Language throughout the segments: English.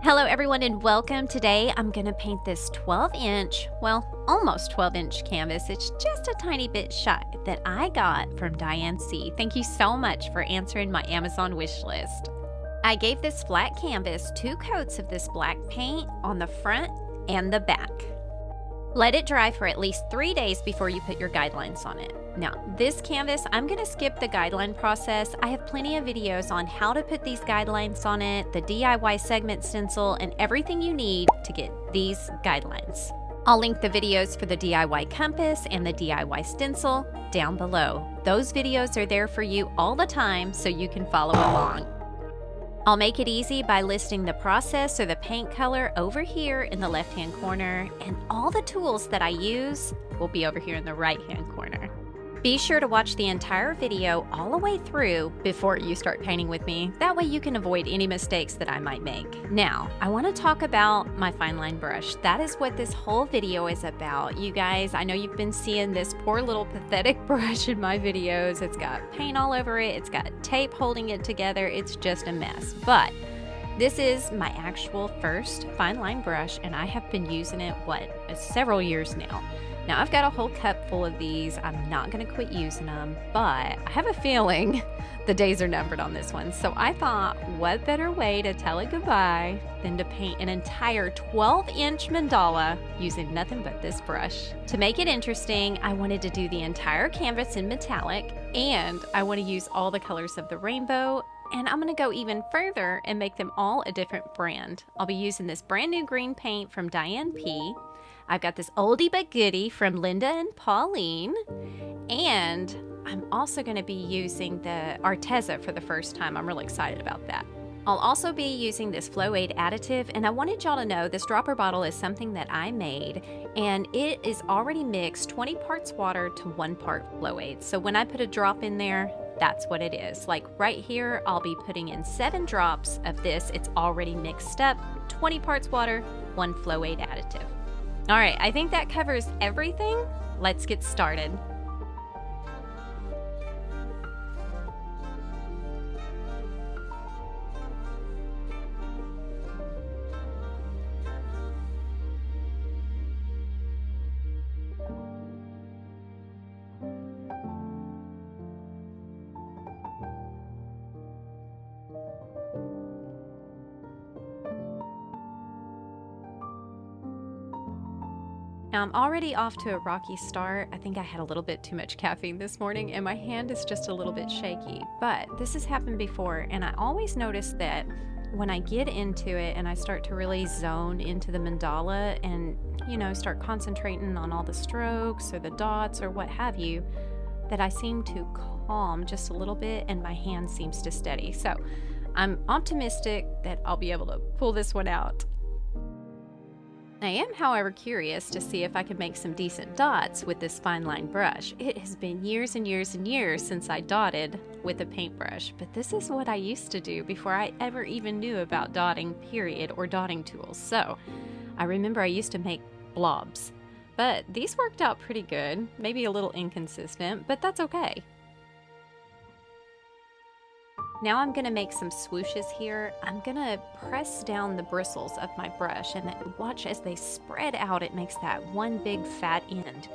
Hello everyone and welcome. Today I'm going to paint this 12-inch, well, almost 12-inch canvas. It's just a tiny bit shy that I got from Diane C. Thank you so much for answering my Amazon wish list. I gave this flat canvas 2 coats of this black paint on the front and the back. Let it dry for at least 3 days before you put your guidelines on it. Now, this canvas, I'm going to skip the guideline process. I have plenty of videos on how to put these guidelines on it, the DIY segment stencil, and everything you need to get these guidelines. I'll link the videos for the DIY compass and the DIY stencil down below. Those videos are there for you all the time so you can follow along. I'll make it easy by listing the process or the paint color over here in the left-hand corner, and all the tools that I use will be over here in the right-hand corner. Be sure to watch the entire video all the way through before you start painting with me. That way you can avoid any mistakes that I might make. Now, I want to talk about my fine line brush. That is what this whole video is about. You guys, I know you've been seeing this poor little pathetic brush in my videos. It's got paint all over it. It's got tape holding it together. It's just a mess. But this is my actual first fine line brush, and I have been using it, several years now. Now, I've got a whole cup full of these. I'm not going to quit using them, but I have a feeling the days are numbered on this one. So I thought, what better way to tell it goodbye than to paint an entire 12-inch mandala using nothing but this brush. To make it interesting, I wanted to do the entire canvas in metallic, and I want to use all the colors of the rainbow. And I'm going to go even further and make them all a different brand. I'll be using this brand new green paint from Diane P. I've got this oldie but goodie from Linda and Pauline. And I'm also going to be using the Arteza for the first time. I'm really excited about that. I'll also be using this Flow Aid additive, and I wanted y'all to know this dropper bottle is something that I made, and it is already mixed 20 parts water to 1 part Flow Aid. So when I put a drop in there, that's what it is. Like right here, I'll be putting in 7 drops of this. It's already mixed up, 20 parts water, 1 Flow Aid additive. All right, I think that covers everything. Let's get started. Now, I'm already off to a rocky start. I think I had a little bit too much caffeine this morning and my hand is just a little bit shaky, but this has happened before, and I always notice that when I get into it and I start to really zone into the mandala and, start concentrating on all the strokes or the dots or what have you, that I seem to calm just a little bit and my hand seems to steady. So I'm optimistic that I'll be able to pull this one out. I am, however, curious to see if I can make some decent dots with this fine line brush. It has been years and years and years since I dotted with a paintbrush, but this is what I used to do before I ever even knew about dotting, period, or dotting tools. So I remember I used to make blobs, but these worked out pretty good, maybe a little inconsistent, but that's okay. Now I'm going to make some swooshes here. I'm going to press down the bristles of my brush and watch as they spread out. It makes that one big fat end.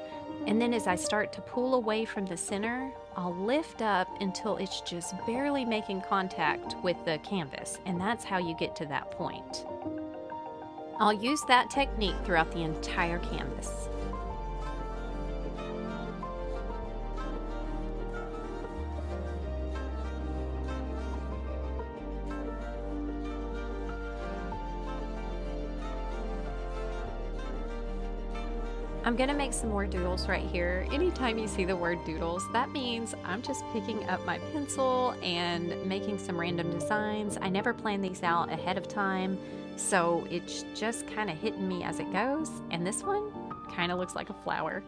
And then as I start to pull away from the center, I'll lift up until it's just barely making contact with the canvas. And that's how you get to that point. I'll use that technique throughout the entire canvas. I'm gonna make some more doodles right here. Anytime you see the word doodles, that means I'm just picking up my pencil and making some random designs. I never plan these out ahead of time, so it's just kind of hitting me as it goes. And this one kind of looks like a flower.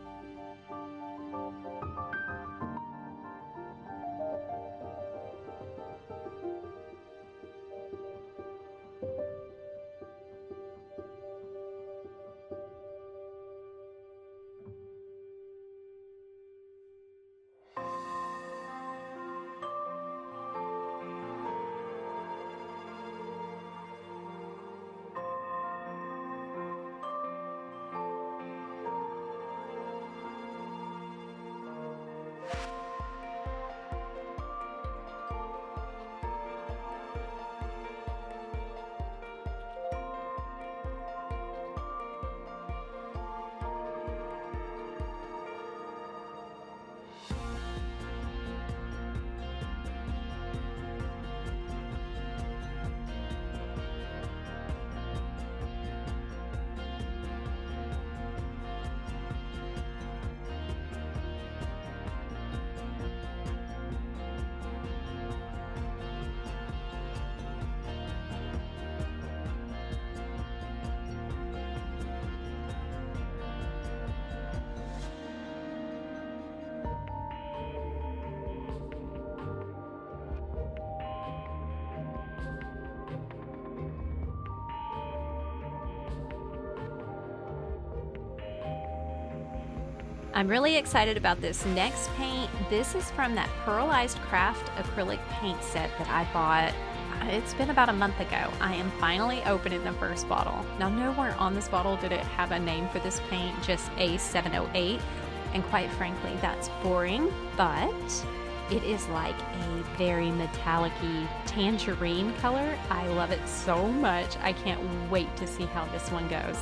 I'm really excited about this next paint. This is from that Pearlized Craft acrylic paint set that I bought. It's been about a month ago. I am finally opening the first bottle. Now, nowhere on this bottle did it have a name for this paint, just A708. And quite frankly, that's boring, but it is like a very metallic-y tangerine color. I love it so much. I can't wait to see how this one goes.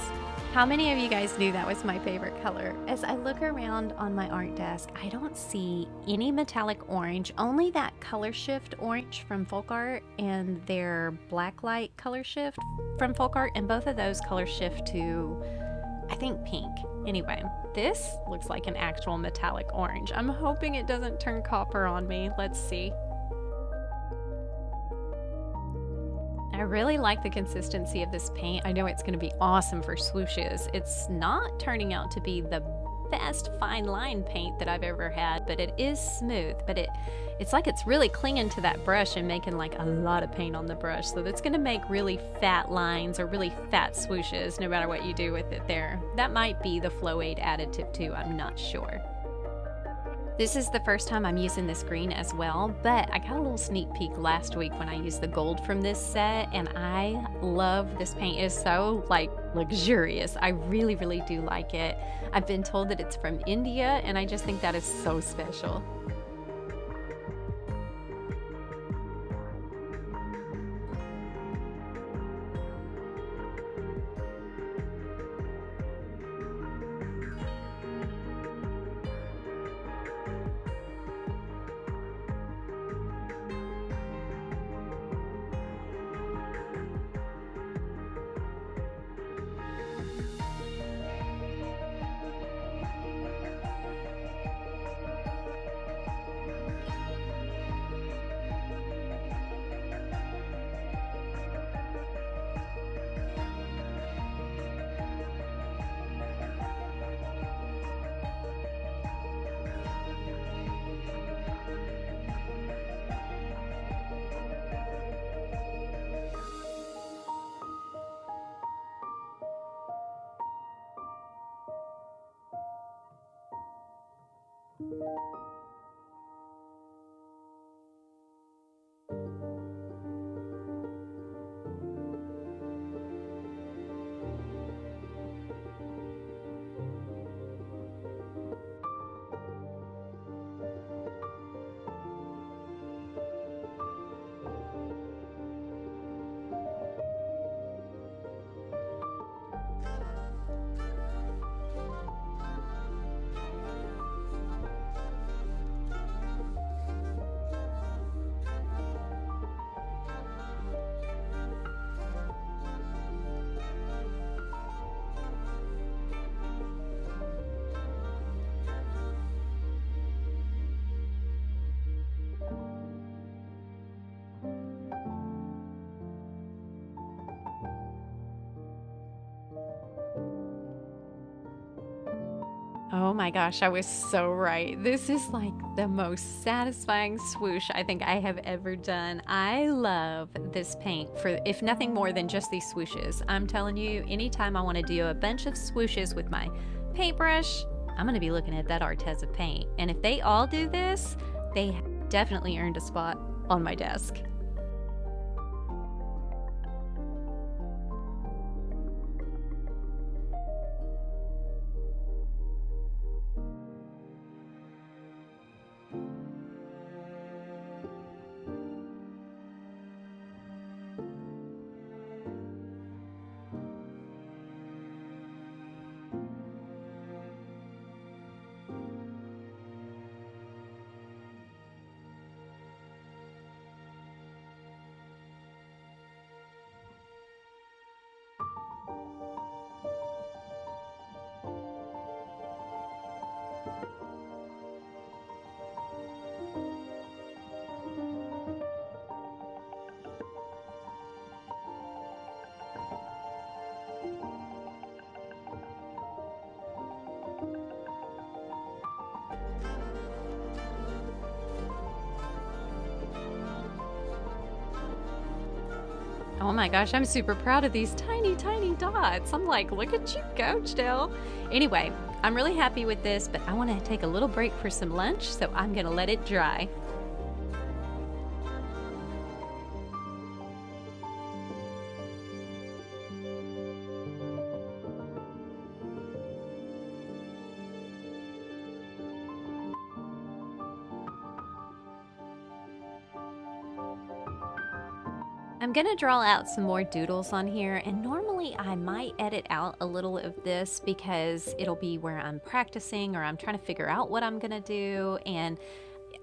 How many of you guys knew that was my favorite color? As I look around on my art desk, I don't see any metallic orange, only that color shift orange from Folk Art and their Blacklight color shift from Folk Art, and both of those color shift to, I think, pink. Anyway, this looks like an actual metallic orange. I'm hoping it doesn't turn copper on me. Let's see. I really like the consistency of this paint. I know it's going to be awesome for swooshes. It's not turning out to be the best fine line paint that I've ever had, but it is smooth. But it's like it's really clinging to that brush and making like a lot of paint on the brush. So that's going to make really fat lines or really fat swooshes no matter what you do with it there. That might be the Flow Aid additive too, I'm not sure. This is the first time I'm using this green as well, but I got a little sneak peek last week when I used the gold from this set, and I love this paint. It is so like luxurious. I really, really do like it. I've been told that it's from India, and I just think that is so special. Oh my gosh, I was so right. This is like the most satisfying swoosh I think I have ever done. I love this paint for, if nothing more than just these swooshes. I'm telling you, anytime I want to do a bunch of swooshes with my paintbrush, I'm going to be looking at that Arteza paint. And if they all do this, they definitely earned a spot on my desk. Oh my gosh, I'm super proud of these tiny, tiny dots. I'm like, look at you go, JaDeL. Anyway, I'm really happy with this, but I want to take a little break for some lunch, so I'm going to let it dry. I'm gonna draw out some more doodles on here, and normally I might edit out a little of this because it'll be where I'm practicing or I'm trying to figure out what I'm gonna do, and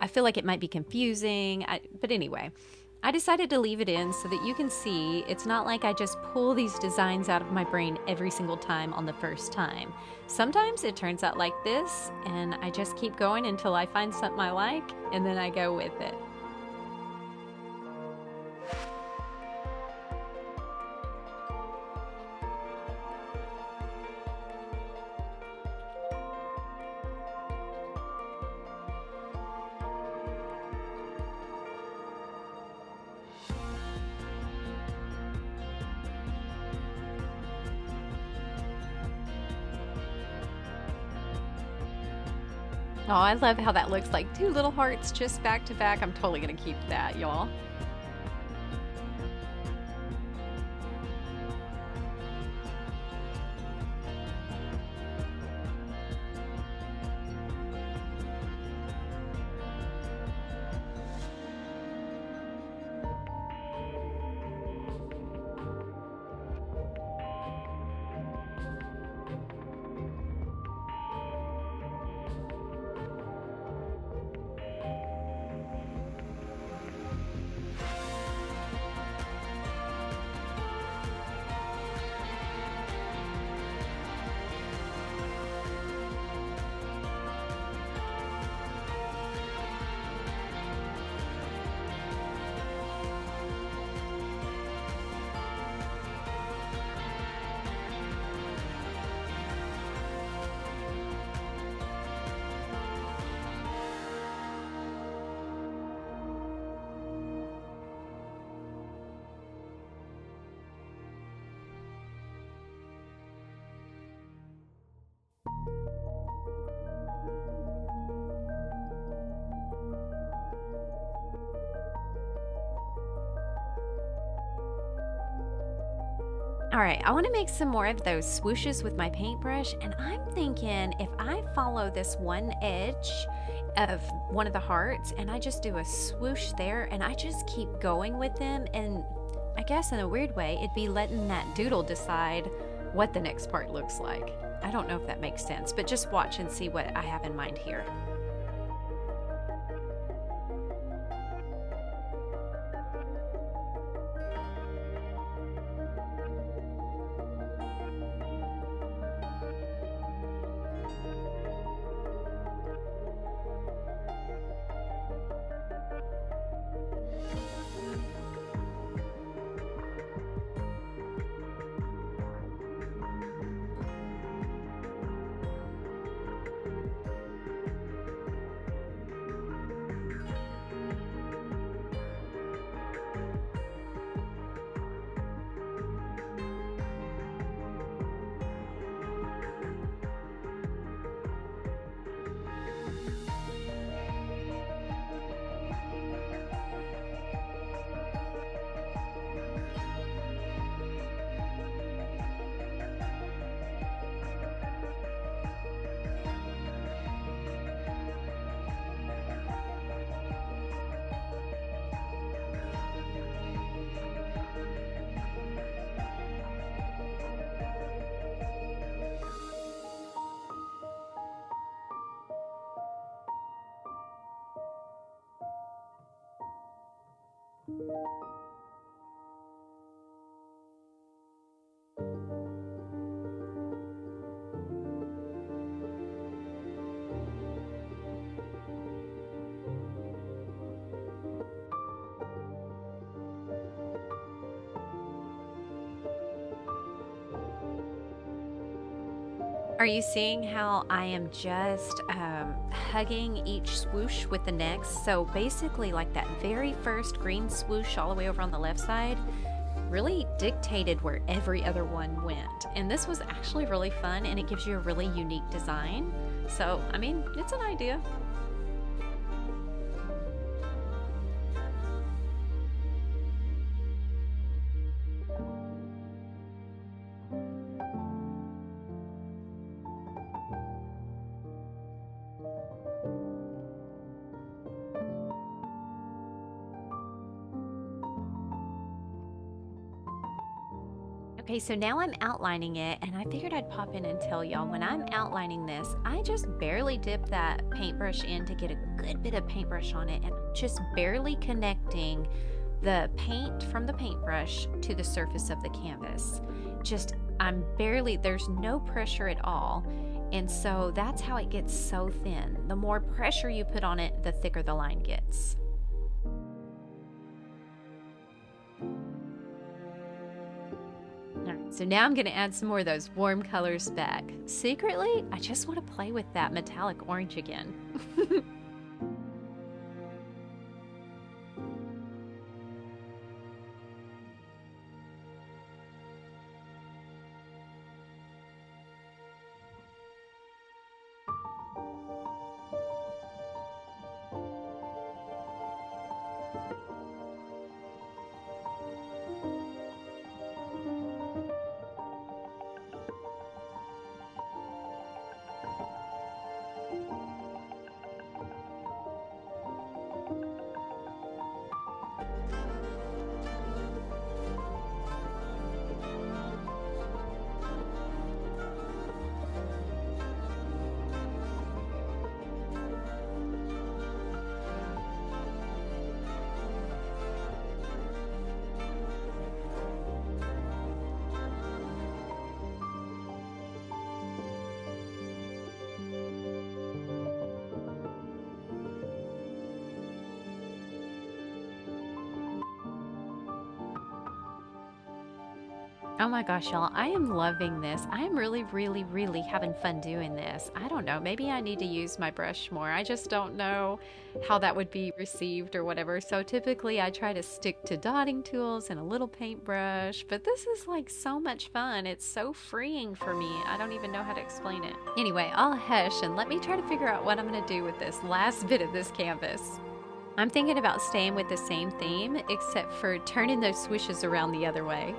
I feel like it might be confusing. But anyway, I decided to leave it in so that you can see it's not like I just pull these designs out of my brain every single time on the first time. Sometimes it turns out like this, and I just keep going until I find something I like, and then I go with it. Oh, I love how that looks like two little hearts just back to back. I'm totally gonna keep that, y'all. All right, I want to make some more of those swooshes with my paintbrush, and I'm thinking if I follow this one edge of one of the hearts and I just do a swoosh there and I just keep going with them, and I guess in a weird way it'd be letting that doodle decide what the next part looks like. I don't know if that makes sense, but just watch and see what I have in mind here. Are you seeing how I am just hugging each swoosh with the next? So basically like that very first green swoosh all the way over on the left side, really dictated where every other one went. And this was actually really fun, and it gives you a really unique design. So, I mean, it's an idea. Okay, so now I'm outlining it, and I figured I'd pop in and tell y'all, when I'm outlining this, I just barely dip that paintbrush in to get a good bit of paintbrush on it, and I'm just barely connecting the paint from the paintbrush to the surface of the canvas. There's no pressure at all, and so that's how it gets so thin. The more pressure you put on it, the thicker the line gets. So now I'm going to add some more of those warm colors back. Secretly, I just want to play with that metallic orange again. Oh my gosh, y'all, I am loving this. I'm really having fun doing this. I don't know, maybe I need to use my brush more. I just don't know how that would be received or whatever. So typically I try to stick to dotting tools and a little paintbrush, but this is like so much fun. It's so freeing for me. I don't even know how to explain it. Anyway, I'll hush and let me try to figure out what I'm gonna do with this last bit of this canvas. I'm thinking about staying with the same theme, except for turning those swooshes around the other way.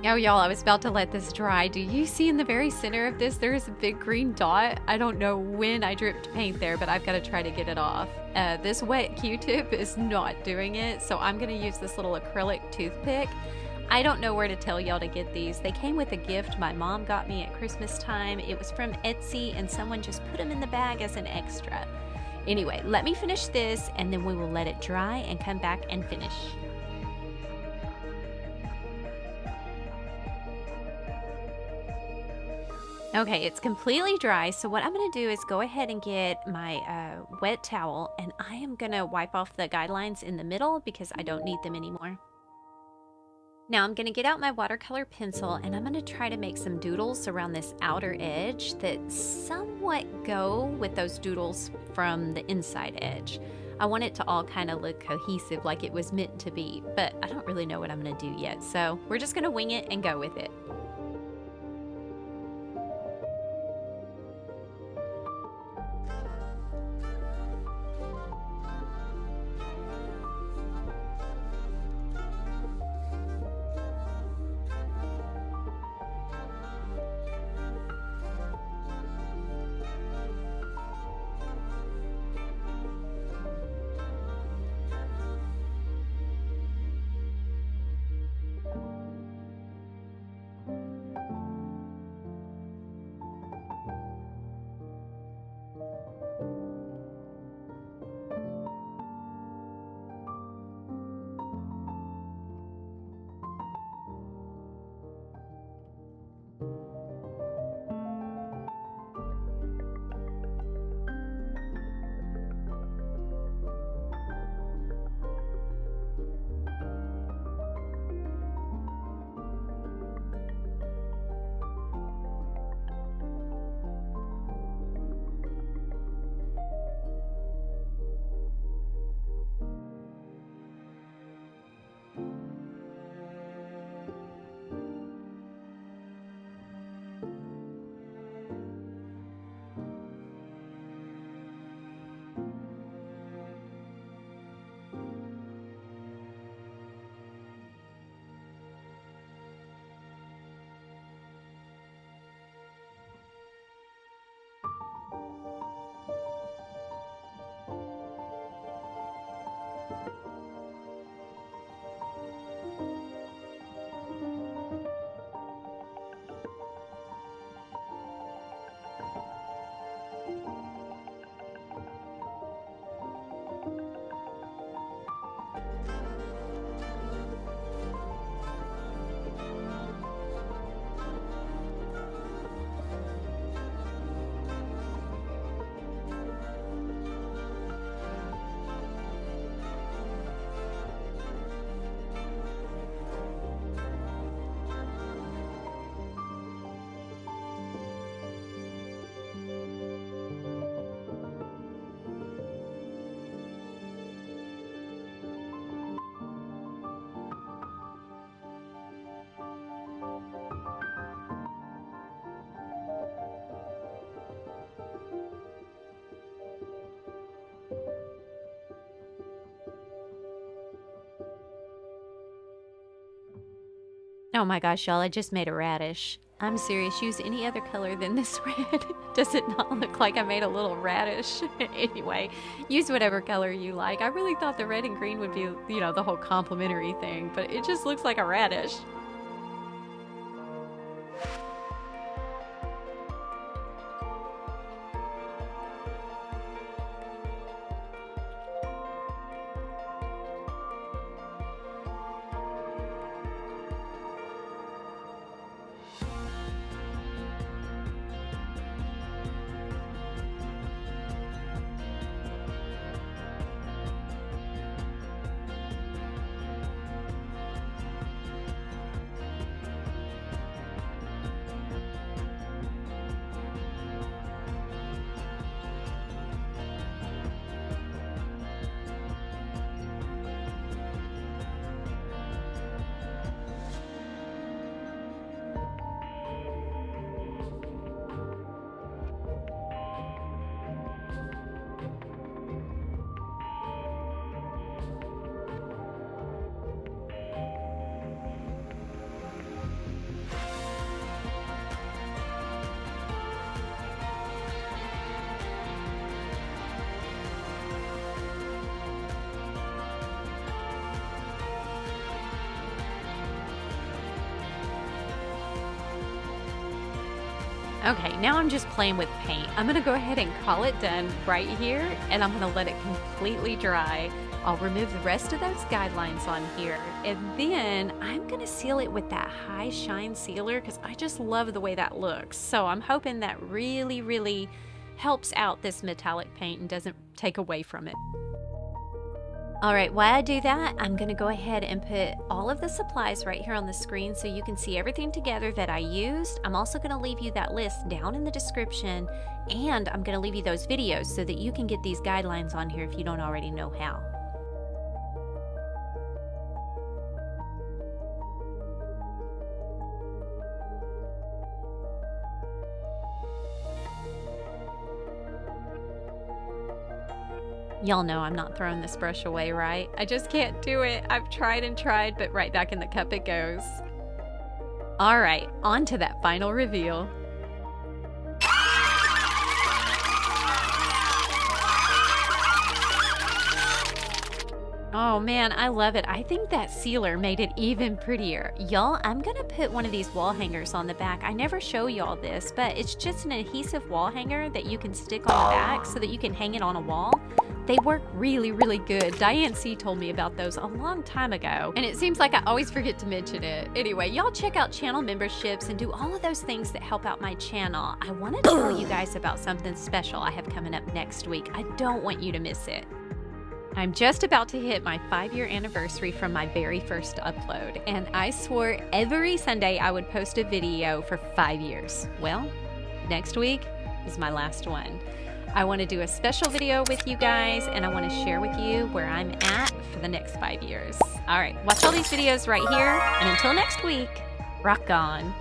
Oh, y'all, I was about to let this dry. Do you see in the very center of this, there is a big green dot? I don't know when I dripped paint there, but I've got to try to get it off. This wet Q-tip is not doing it, so I'm going to use this little acrylic toothpick. I don't know where to tell y'all to get these. They came with a gift my mom got me at Christmas time. It was from Etsy, and someone just put them in the bag as an extra. Anyway, let me finish this, and then we will let it dry and come back and finish. Okay, it's completely dry, so what I'm going to do is go ahead and get my wet towel, and I am going to wipe off the guidelines in the middle because I don't need them anymore. Now I'm going to get out my watercolor pencil, and I'm going to try to make some doodles around this outer edge that somewhat go with those doodles from the inside edge. I want it to all kind of look cohesive like it was meant to be, but I don't really know what I'm going to do yet, so we're just going to wing it and go with it. Oh my gosh, y'all, I just made a radish. I'm serious, use any other color than this red. Does it not look like I made a little radish? Anyway, use whatever color you like. I really thought the red and green would be, the whole complementary thing, but it just looks like a radish. Okay, now I'm just playing with paint. I'm gonna go ahead and call it done right here, and I'm gonna let it completely dry. I'll remove the rest of those guidelines on here, and then I'm gonna seal it with that high shine sealer because I just love the way that looks. So I'm hoping that really helps out this metallic paint and doesn't take away from it. All right, while I do that, I'm gonna go ahead and put all of the supplies right here on the screen so you can see everything together that I used. I'm also gonna leave you that list down in the description, and I'm gonna leave you those videos so that you can get these guidelines on here if you don't already know how. Y'all know I'm not throwing this brush away, right? I just can't do it. I've tried and tried, but right back in the cup it goes. All right, on to that final reveal. Oh man, I love it. I think that sealer made it even prettier. Y'all, I'm gonna put one of these wall hangers on the back. I never show y'all this, but it's just an adhesive wall hanger that you can stick on the back so that you can hang it on a wall. They work really good. Diane C told me about those a long time ago, and it seems like I always forget to mention it. Anyway, y'all check out channel memberships and do all of those things that help out my channel. I want to tell you guys about something special I have coming up next week. I don't want you to miss it. I'm just about to hit my 5-year anniversary from my very first upload, and I swore every Sunday I would post a video for 5 years. Well, next week is my last one. I want to do a special video with you guys, and I want to share with you where I'm at for the next 5 years. All right, watch all these videos right here, and until next week, rock on.